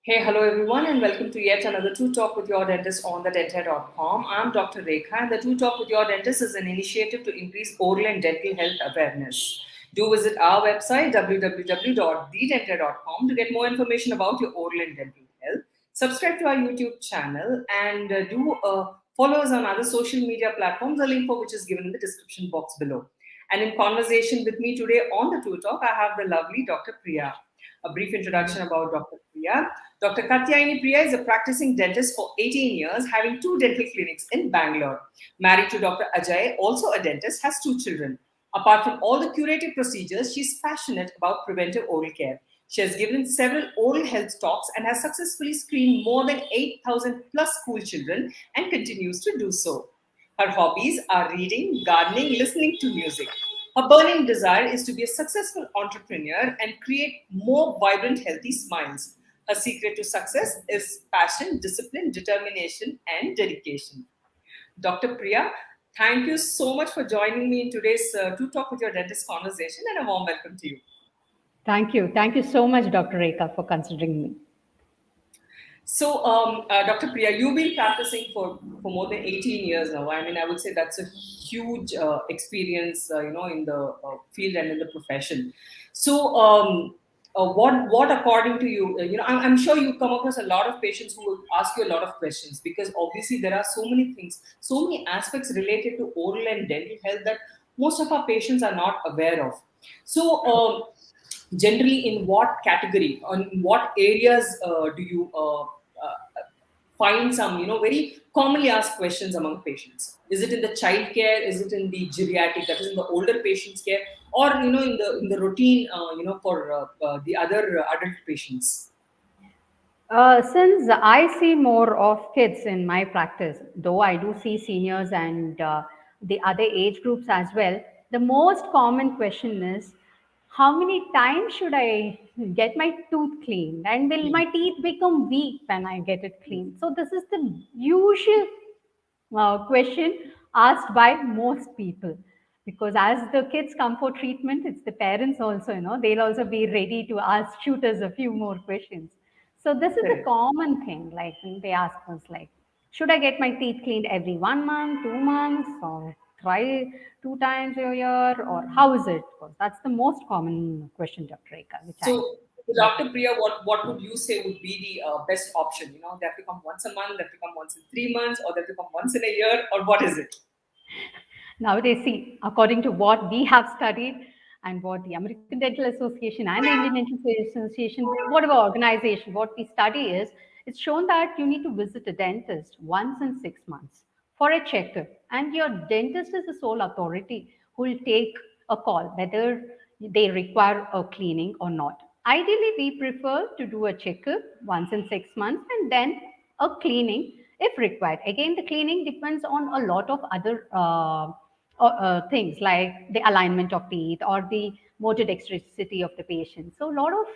Hey, hello everyone, and welcome to yet another True Talk with Your Dentist on the dental.com. I'm Dr. Rekha, and the True Talk with Your Dentist is an initiative to increase oral and dental health awareness. Do visit our website www.thedental.com to get more information about your oral and dental health. Subscribe to our YouTube channel and do follow us on other social media platforms, the link for which is given in the description box below. And in conversation with me today on the True Talk, I have the lovely Dr. Priya. A brief introduction about Dr. Priya. Dr. Katyayani Priya is a practicing dentist for 18 years, having two dental clinics in Bangalore. Married to Dr. Ajay, also a dentist, has two children. Apart from all the curated procedures, she's passionate about preventive oral care. She has given several oral health talks and has successfully screened more than 8,000 plus school children and continues to do so. Her hobbies are reading, gardening, listening to music. Her burning desire is to be a successful entrepreneur and create more vibrant, healthy smiles. Her secret to success is passion, discipline, determination, and dedication. Dr. Priya, thank you so much for joining me in today's To Talk with Your Dentist conversation, and a warm welcome to you. Thank you. Thank you so much, Dr. Rekha, for considering me. So, Dr. Priya, you've been practicing for more than 18 years now. I mean, I would say that's a huge experience, in the field and in the profession. So, what according to you, I'm sure you come across a lot of patients who will ask you a lot of questions because obviously there are so many things, so many aspects related to oral and dental health that most of our patients are not aware of. So, generally in what category on what areas do you find some very commonly asked questions among patients? Is it in the child care? Is it in the geriatric, that is in the older patients care, or in the routine for the other adult patients? Since I see more of kids in my practice, though I do see seniors and the other age groups as well, the most common question is how many times should I get my tooth cleaned? And will my teeth become weak when I get it cleaned? So, this is the usual question asked by most people, because as the kids come for treatment, it's the parents also, they'll also be ready to ask, shoot us a few more questions. So this is a Correct. common thing, like when they ask us, like, should I get my teeth cleaned every 1 month, 2 months, or try 2 times a year, or how is it? Because that's the most common question, Dr. Rekha, which I So, get. Dr. Priya, what would you say would be the best option? They have to come once a month, they have to come once in 3 months, or they have to come once in a year, or what is it? Nowadays, see, according to what we have studied and what the American Dental Association and the Indian Dental Association, whatever organization, what we study is, it's shown that you need to visit a dentist once in 6 months for a checkup. And your dentist is the sole authority who will take a call whether they require a cleaning or not. Ideally, we prefer to do a checkup once in 6 months and then a cleaning if required. Again, the cleaning depends on a lot of other things like the alignment of teeth or the motor dexterity of the patient. So, a lot of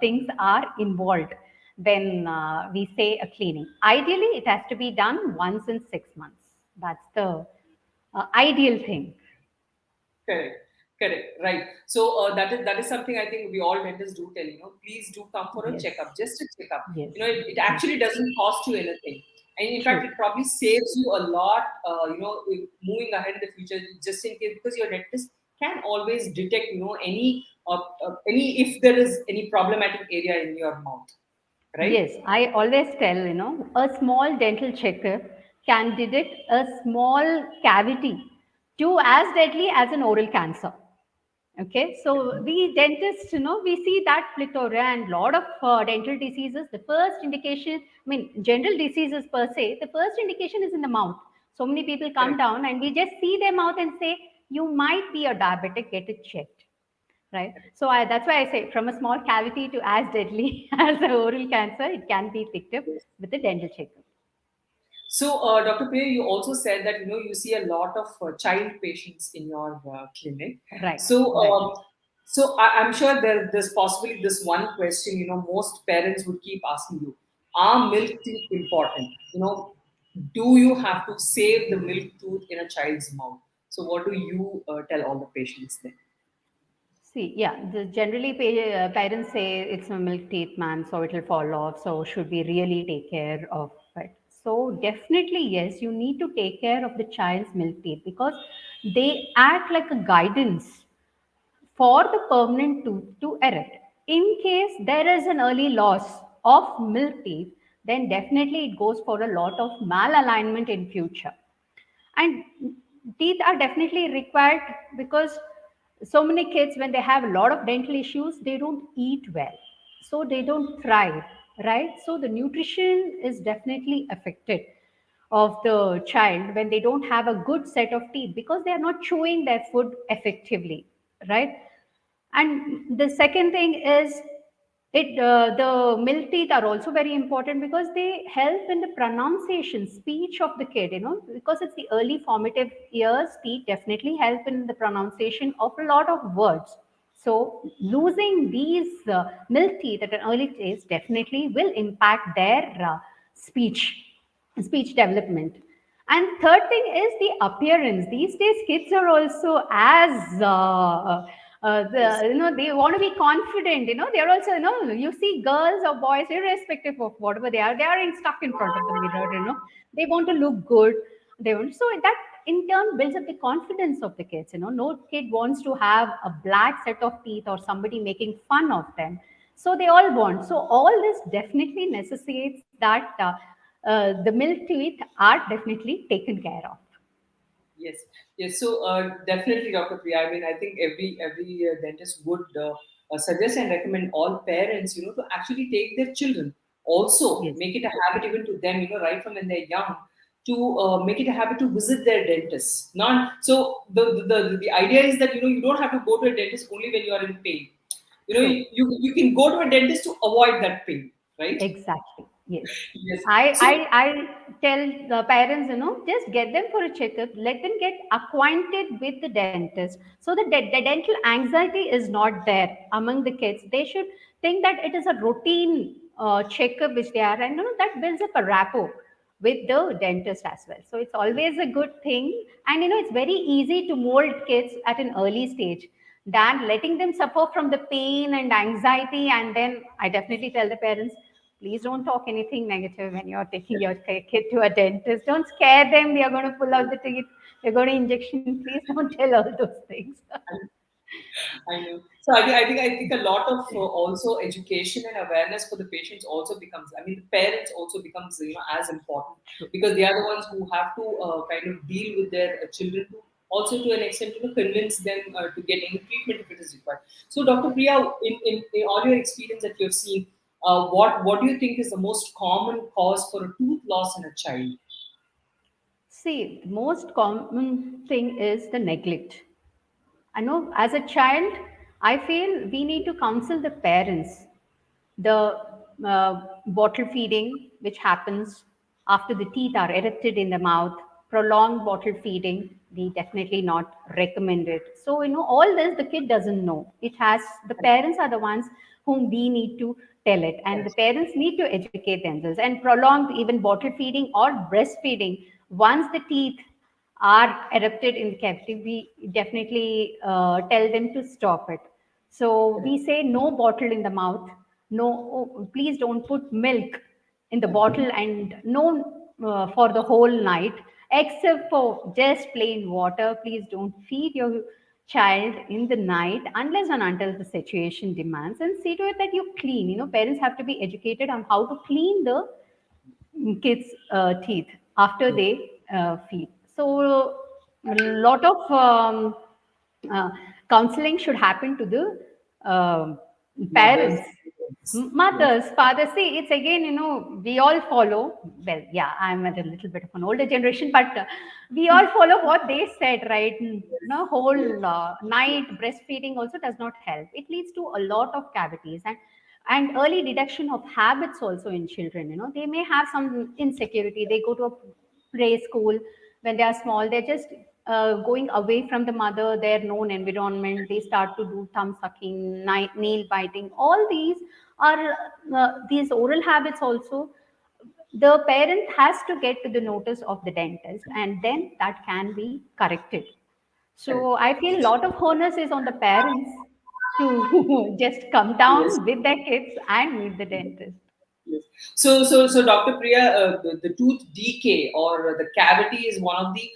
things are involved when we say a cleaning. Ideally, it has to be done once in 6 months. That's the ideal thing. Correct, correct, right. So that is something I think we all dentists do tell. Please do come for a Yes, checkup, just a checkup. yes, It yes. actually doesn't cost you anything, and in fact, True. it probably saves you a lot. Moving ahead in the future, just in case, because your dentist can always detect, any if there is any problematic area in your mouth, right? Yes, I always tell, a small dental checkup can detect a small cavity to as deadly as an oral cancer. Okay, so we dentists, we see that plethora and lot of dental diseases. The first indication, I mean, general diseases per se, the first indication is in the mouth. So many people come Correct. down and we just see their mouth and say, you might be a diabetic, get it checked, right? So that's why I say from a small cavity to as deadly as a oral cancer, it can be picked up Yes. with a dental checkup. So, Dr. Priya, you also said that you see a lot of child patients in your clinic. Right, So, right. I'm sure there's possibly this one question. Most parents would keep asking you: are milk teeth important? Do you have to save the milk tooth in a child's mouth? So, what do you tell all the patients then? See, yeah, generally parents say it's a milk teeth, man, so it'll fall off. So should we really take care of it? So definitely, yes, you need to take care of the child's milk teeth because they act like a guidance for the permanent tooth to erect. In case there is an early loss of milk teeth, then definitely it goes for a lot of malalignment in future. And teeth are definitely required because so many kids, when they have a lot of dental issues, they don't eat well, so they don't thrive, right? So the nutrition is definitely affected of the child when they don't have a good set of teeth because they are not chewing their food effectively, right? And the second thing is the milk teeth are also very important because they help in the pronunciation speech of the kid, because it's the early formative years. Teeth definitely help in the pronunciation of a lot of words. So losing these milk teeth at an early age definitely will impact their speech speech development. And third thing is the appearance. These days kids are also as Yes. they want to be confident. They're also, you see girls or boys, irrespective of whatever they are stuck in front of the mirror. They want to look good. They want, so that in turn builds up the confidence of the kids. No kid wants to have a black set of teeth or somebody making fun of them. So they all want. So all this definitely necessitates that the milk teeth are definitely taken care of. Yes, yes. So definitely, Dr. Priya. I mean, I think every dentist would suggest and recommend all parents, to actually take their children. Also, Yes. make it a habit even to them, right from when they're young, to make it a habit to visit their dentist. Not so the idea is that you don't have to go to a dentist only when you are in pain. True. You can go to a dentist to avoid that pain, right? Exactly. Yes. Yes. I, So I I tell the parents, just get them for a checkup. Let them get acquainted with the dentist, so that the dental anxiety is not there among the kids. They should think that it is a routine checkup which they are, and that builds up a rapport with the dentist as well. So it's always a good thing, and it's very easy to mold kids at an early stage than letting them suffer from the pain and anxiety. And then I definitely tell the parents, please don't talk anything negative when you're taking your kid to a dentist. Don't scare them. We are going to pull out the teeth. We're going to injection. Please don't tell all those things. I know. So I think a lot of also education and awareness for the patients also becomes. I mean, the parents also becomes as important True. because they are the ones who have to kind of deal with their children to also to an extent convince them to get any treatment if it is required. So, Dr. Priya, in all your experience that you have seen, what do you think is the most common cause for a tooth loss in a child? See, the most common thing is the neglect. I know as a child, I feel we need to counsel the parents. The bottle feeding, which happens after the teeth are erected in the mouth, prolonged bottle feeding, we definitely not recommend it. So, all this the kid doesn't know. It has, the parents are the ones whom we need to tell it, and the Yes. parents need to educate themselves. And prolonged, even bottle feeding or breastfeeding, once the teeth are erupted in the cavity, we definitely tell them to stop it. So we say no bottle in the mouth, no, oh, please don't put milk in the bottle, and no for the whole night, except for just plain water. Please don't feed your child in the night unless and until the situation demands, and see to it that you clean. Parents have to be educated on how to clean the kids' teeth after Yes. they feed. So a lot of uh, counseling should happen to the Mothers. parents, Yes. mothers, fathers. See, it's again, we all follow. Well, yeah, I'm at a little bit of an older generation, but we all follow what they said, right? No, Yes. whole night breastfeeding also does not help. It leads to a lot of cavities, and early detection of habits also in children. They may have some insecurity. They go to a play school when they are small. They're just going away from the mother, their known environment. They start to do thumb sucking, nail biting. All these are these oral habits also. The parent has to get to the notice of the dentist, and then that can be corrected. Correct. So I feel a lot of onus is on the parents to just come Yes. down with their kids and meet the dentist. Yes. So, Dr. Priya, the tooth decay or the cavity is one of the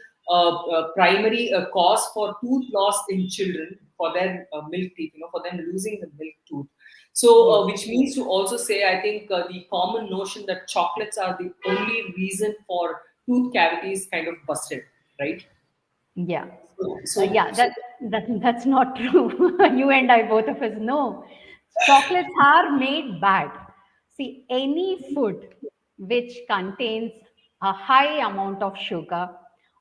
primary cause for tooth loss in children for their milk teeth, for them losing the milk tooth. So, Yes. which means to also say, I think the common notion that chocolates are the only reason for tooth cavities kind of busted, right? Yeah. So, so, Yeah, so that's not true. You and I, both of us know chocolates are made bad. See, any food which contains a high amount of sugar,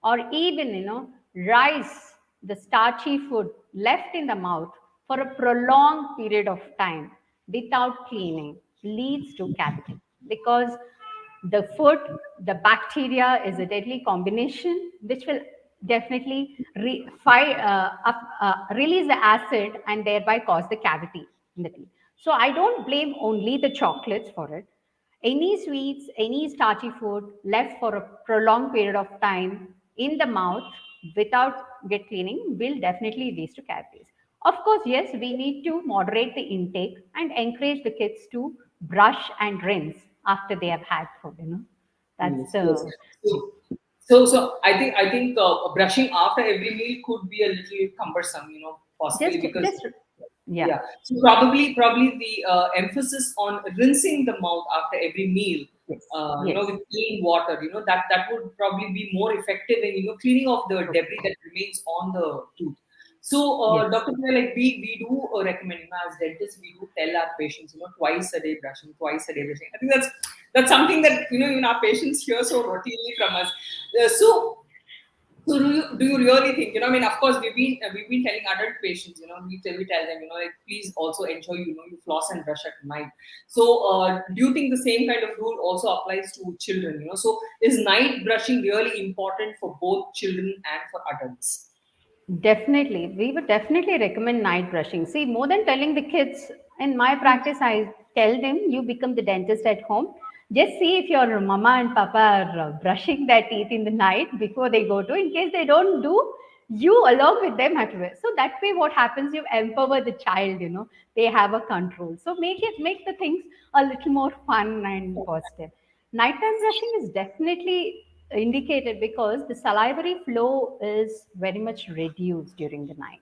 or even rice, the starchy food left in the mouth for a prolonged period of time without cleaning leads to cavity, because the food, the bacteria is a deadly combination which will definitely release the acid and thereby cause the cavity in the teeth. So I don't blame only the chocolates for it. Any sweets, any starchy food left for a prolonged period of time in the mouth without get cleaning will definitely lead to cavities. Of course, yes, we need to moderate the intake and encourage the kids to brush and rinse after they have had food. That's yes, yes. the So, so I think brushing after every meal could be a little cumbersome, possibly because just yeah. yeah. So probably the emphasis on rinsing the mouth after every meal, Yes. Yes. with clean water, that would probably be more effective in cleaning off the True. debris that remains on the tooth. So, Yes. Dr. Priya, like we do recommend, as dentists, we do tell our patients, twice a day brushing, twice a day brushing. I think that's something that even our patients hear so routinely from us. So do you really think, I mean, of course, we've been telling adult patients, we tell them, like, please also ensure, you floss and brush at night. So, do you think the same kind of rule also applies to children, So, is night brushing really important for both children and for adults? Definitely. We would definitely recommend night brushing. See, more than telling the kids, in my practice, I tell them, you become the dentist at home. Just see if your mama and papa are brushing their teeth in the night before they go to. In case they don't do, you along with them have to wear. So that way, what happens, you empower the child. They have a control. So make the things a little more fun and positive. Nighttime brushing is definitely indicated because the salivary flow is very much reduced during the night.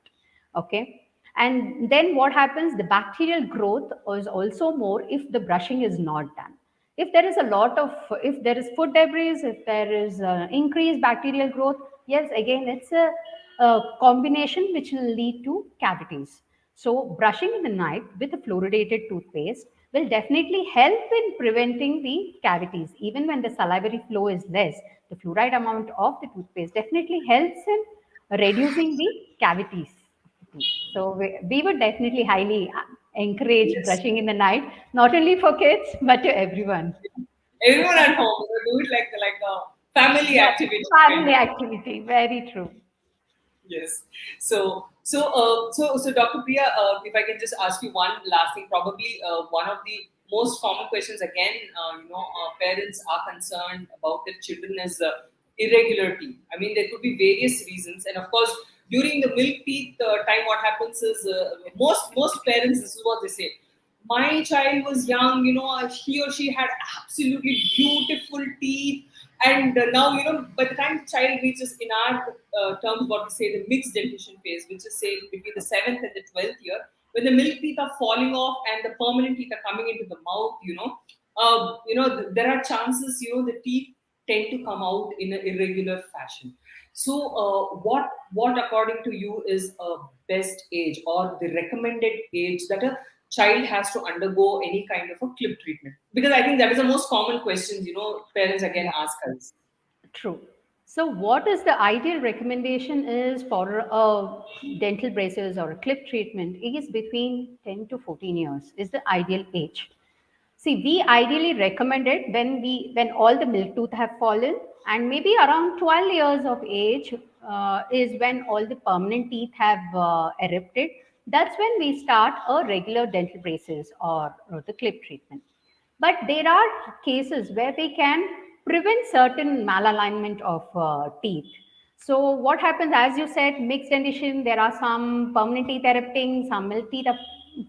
Okay. And then what happens? The bacterial growth is also more if the brushing is not done. If there is a lot of, if there is food debris, if there is increased bacterial growth, yes, again, it's a combination which will lead to cavities. So, brushing in the night with a fluoridated toothpaste will definitely help in preventing the cavities. Even when the salivary flow is less, the fluoride amount of the toothpaste definitely helps in reducing the cavities of the teeth. So, we would definitely highly encourage Yes. brushing in the night, not only for kids, but to everyone. Everyone at home, do it like a family Yeah, activity kind family of. activity. Very true. Yes. So, Dr. Priya, if I can just ask you one last thing, probably one of the most common questions again, parents are concerned about their children is irregularity. I mean, there could be various reasons, and of course, during the milk teeth time, what happens is most parents, this is what they say. My child was young, he or she had absolutely beautiful teeth, and now, by the time the child reaches, in our terms, what we say, the mixed dentition phase, which is say between the 7th and the 12th year, when the milk teeth are falling off and the permanent teeth are coming into the mouth, there are chances, the teeth tend to come out in an irregular fashion. So, what according to you is a best age or the recommended age that a child has to undergo any kind of a clip treatment? Because I think that is the most common questions, parents again Yeah. ask us. True. So, what is the ideal recommendation is for a dental braces or a clip treatment is between 10 to 14 years is the ideal age. See, we ideally recommend it when all the milk tooth have fallen, and maybe around 12 years of age is when all the permanent teeth have erupted. That's when we start a regular dental braces or the clip treatment. But there are cases where we can prevent certain malalignment of teeth. So what happens, as you said, mixed dentition, there are some permanent teeth erupting, some milk teeth are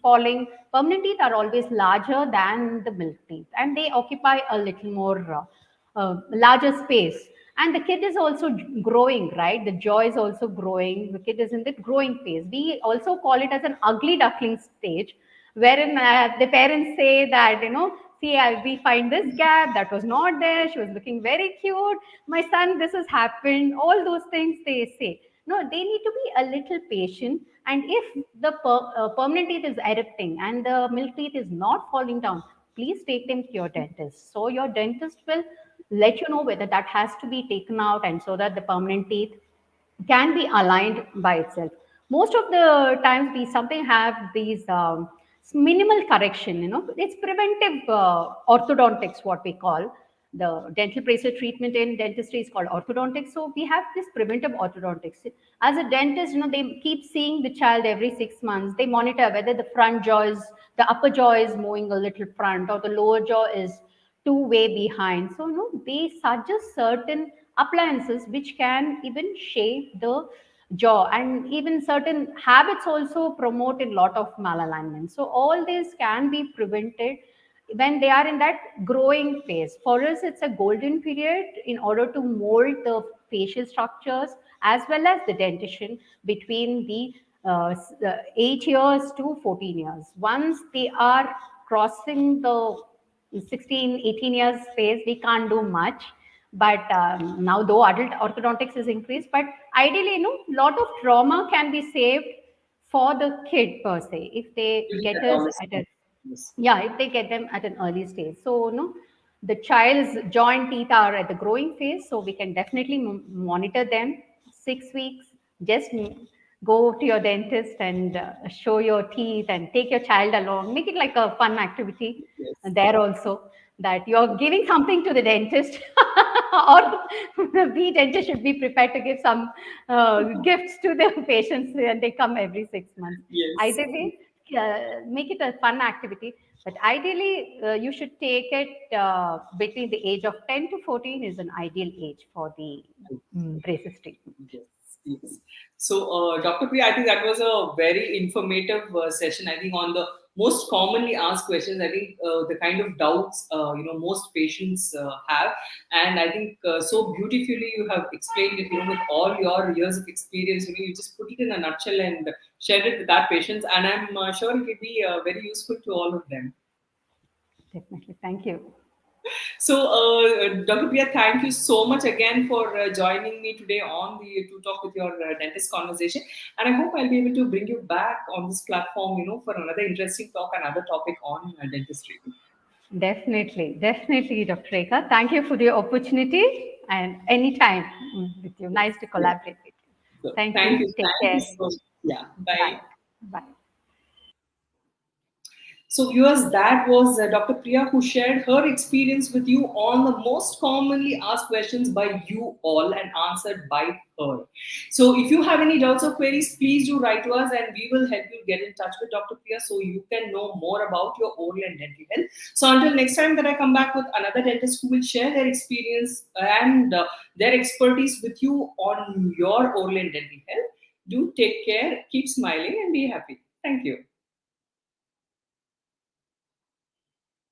falling. Permanent teeth are always larger than the milk teeth, and they occupy a little more larger space. And the kid is also growing, right? The jaw is also growing. The kid is in the growing phase. We also call it as an ugly duckling stage, wherein the parents say that, see, we find this gap that was not there. She was looking very cute. My son, this has happened. All those things they say. No, they need to be a little patient. And if the permanent teeth is erupting and the milk teeth is not falling down, please take them to your dentist. So your dentist will let you know whether that has to be taken out, and so that the permanent teeth can be aligned by itself. Most of the times we something have these minimal correction, it's preventive orthodontics, what we call. The dental bracer treatment in dentistry is called orthodontics. So we have this preventive orthodontics. As a dentist, they keep seeing the child every 6 months. They monitor whether the upper jaw is moving a little front, or the lower jaw is two way behind. So they suggest certain appliances which can even shape the jaw, and even certain habits also promote a lot of malalignment. So all this can be prevented when they are in that growing phase. For us, it's a golden period in order to mold the facial structures as well as the dentition between the 8 years to 14 years. Once they are crossing the 16, 18 years phase, we can't do much. But now, though adult orthodontics is increased, but ideally, lot of trauma can be saved for the kid per se if they Really, get I us always at say a, yes. yeah, if they get them at an early stage. So the child's joint teeth are at the growing phase, so we can definitely monitor them 6 weeks. Just go to your dentist and show your teeth and take your child along. Make it like a fun activity Yes. there also, that you're giving something to the dentist. Or we dentists should be prepared to give some gifts to the patients when they come every 6 months. Yes. Either way, make it a fun activity. But ideally, you should take it between the age of 10 to 14 is an ideal age for the braces treatment. Yes, yes. So, Dr. Priya, I think that was a very informative session. I think on the most commonly asked questions, I think the kind of doubts most patients have, and I think so beautifully you have explained it. With all your years of experience, you just put it in a nutshell and shared it with our patients, and I'm sure it will be very useful to all of them. Definitely. Thank you. So, Dr. Priya, thank you so much again for joining me today on the To Talk with Your Dentist conversation. And I hope I'll be able to bring you back on this platform, for another interesting talk, another topic on dentistry. Definitely. Definitely, Dr. Rekha. Thank you for the opportunity, and anytime with you. Nice to Yeah. collaborate with you. So, Thank thank you. you. Take Thank you care. so much. Yeah. Bye. Bye. Bye. So, viewers, that was Dr. Priya who shared her experience with you on the most commonly asked questions by you all and answered by her. So, if you have any doubts or queries, please do write to us and we will help you get in touch with Dr. Priya so you can know more about your oral and dental health. So, until next time that I come back with another dentist who will share their experience and their expertise with you on your oral and dental health, do take care, keep smiling, and be happy. Thank you.